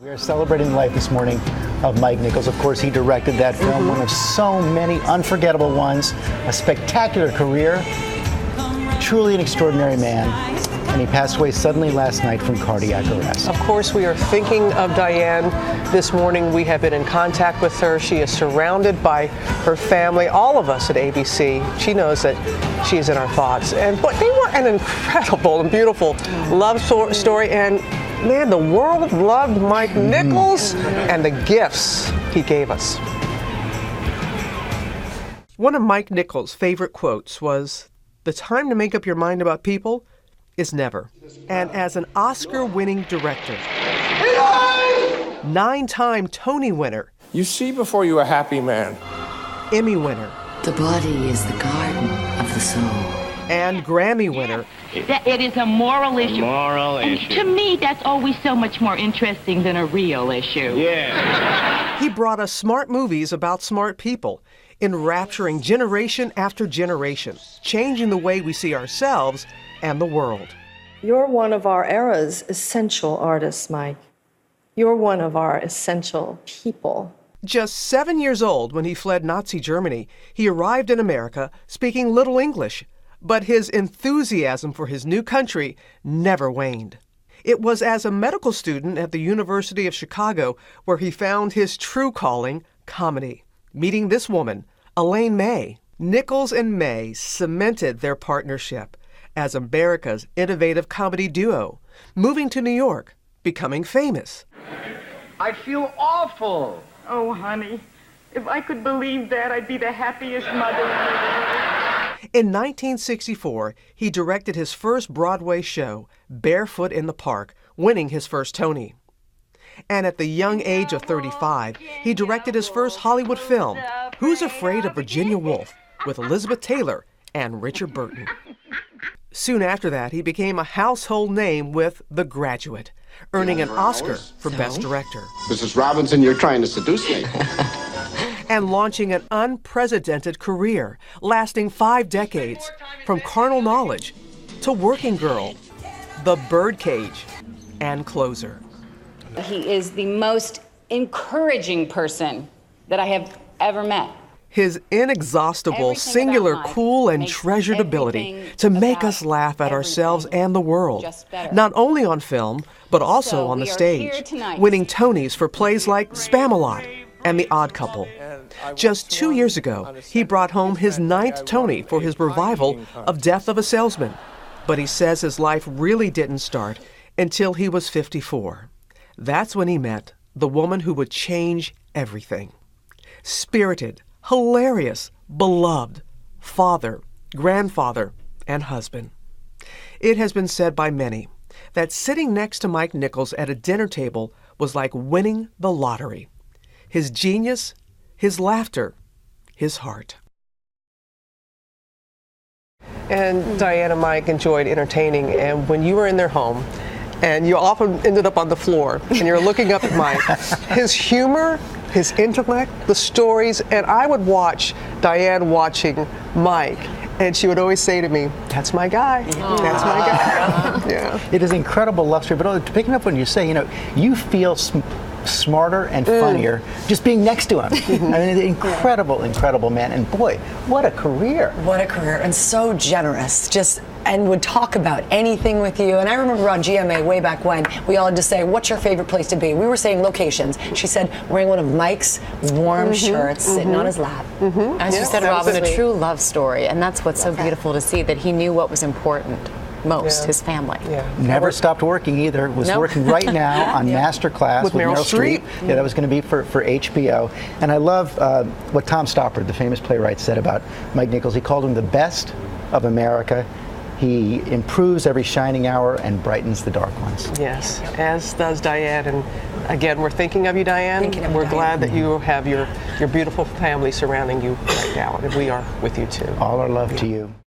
We are celebrating the life this morning of Mike Nichols. Of course, he directed that film, one of so many unforgettable ones, a spectacular career, truly an extraordinary man. And he passed away suddenly last night from cardiac arrest. Of course, we are thinking of Diane this morning. We have been in contact with her. She is surrounded by her family, all of us at ABC. She knows that she is in our thoughts. But they were an incredible and beautiful love story. And man, the world loved Mike Nichols and the gifts he gave us. One of Mike Nichols' favorite quotes was, "The time to make up your mind about people is never." And as an Oscar-winning director, 9-time Tony winner, you see before you a happy man, Emmy winner, the body is the garden of the soul, and Grammy winner. It is a moral issue. And to me, that's always so much more interesting than a real issue. Yeah. He brought us smart movies about smart people, enrapturing generation after generation, changing the way we see ourselves and the world. You're one of our era's essential artists, Mike. You're one of our essential people. Just 7 years old when he fled Nazi Germany, he arrived in America speaking little English, but his enthusiasm for his new country never waned. It was as a medical student at the University of Chicago where he found his true calling, comedy. Meeting this woman, Elaine May, Nichols and May cemented their partnership as America's innovative comedy duo, moving to New York, becoming famous. I feel awful. Oh, honey, if I could believe that, I'd be the happiest mother in the world. In 1964, he directed his first Broadway show, Barefoot in the Park, winning his first Tony. And at the young age of 35, he directed his first Hollywood film, Who's Afraid of Virginia Woolf, with Elizabeth Taylor and Richard Burton. Soon after that, he became a household name with The Graduate, earning an Oscar for Best Director. Mrs. Robinson, you're trying to seduce me. And launching an unprecedented career, lasting 5 decades, from Carnal Knowledge to Working Girl, The Birdcage, and Closer. He is the most encouraging person that I have ever met. His inexhaustible, singular, cool, and treasured ability to make us laugh at ourselves and the world, not only on film, but also on the stage, winning Tonys for plays like Spamalot and The Odd Couple. Just 2 years ago, he brought home his 9th Tony for his revival of Death of a Salesman. But he says his life really didn't start until he was 54. That's when he met the woman who would change everything. Spirited, hilarious, beloved, father, grandfather, and husband. It has been said by many that sitting next to Mike Nichols at a dinner table was like winning the lottery. His genius, his laughter, his heart. And Diane and Mike enjoyed entertaining, and when you were in their home, and you often ended up on the floor, and you're looking up at Mike, his humor, his intellect, the stories, and I would watch Diane watching Mike, and she would always say to me, "That's my guy. That's my guy." Yeah. It is incredible love story, but picking up when you say, you feel smarter and funnier just being next to him. I mean, incredible man, and boy, what a career. What a career, and so generous, and would talk about anything with you. And I remember on GMA way back when, we all had to say, what's your favorite place to be? We were saying locations. She said, wearing one of Mike's warm shirts, sitting on his lap. As you said, Robin, a true love story, and that's what's so beautiful to see, that he knew what was important most, his family. Never stopped working either. Was working right now on Master Class with Meryl Streep. Yeah, that was going to be for HBO. And I love what Tom Stoppard, the famous playwright, said about Mike Nichols. He called him the best of America. He improves every shining hour and brightens the dark ones. Yes, as does Diane. And again, we're thinking of you, Diane. We're glad that you have your beautiful family surrounding you right now, and we are with you too. All our love to you.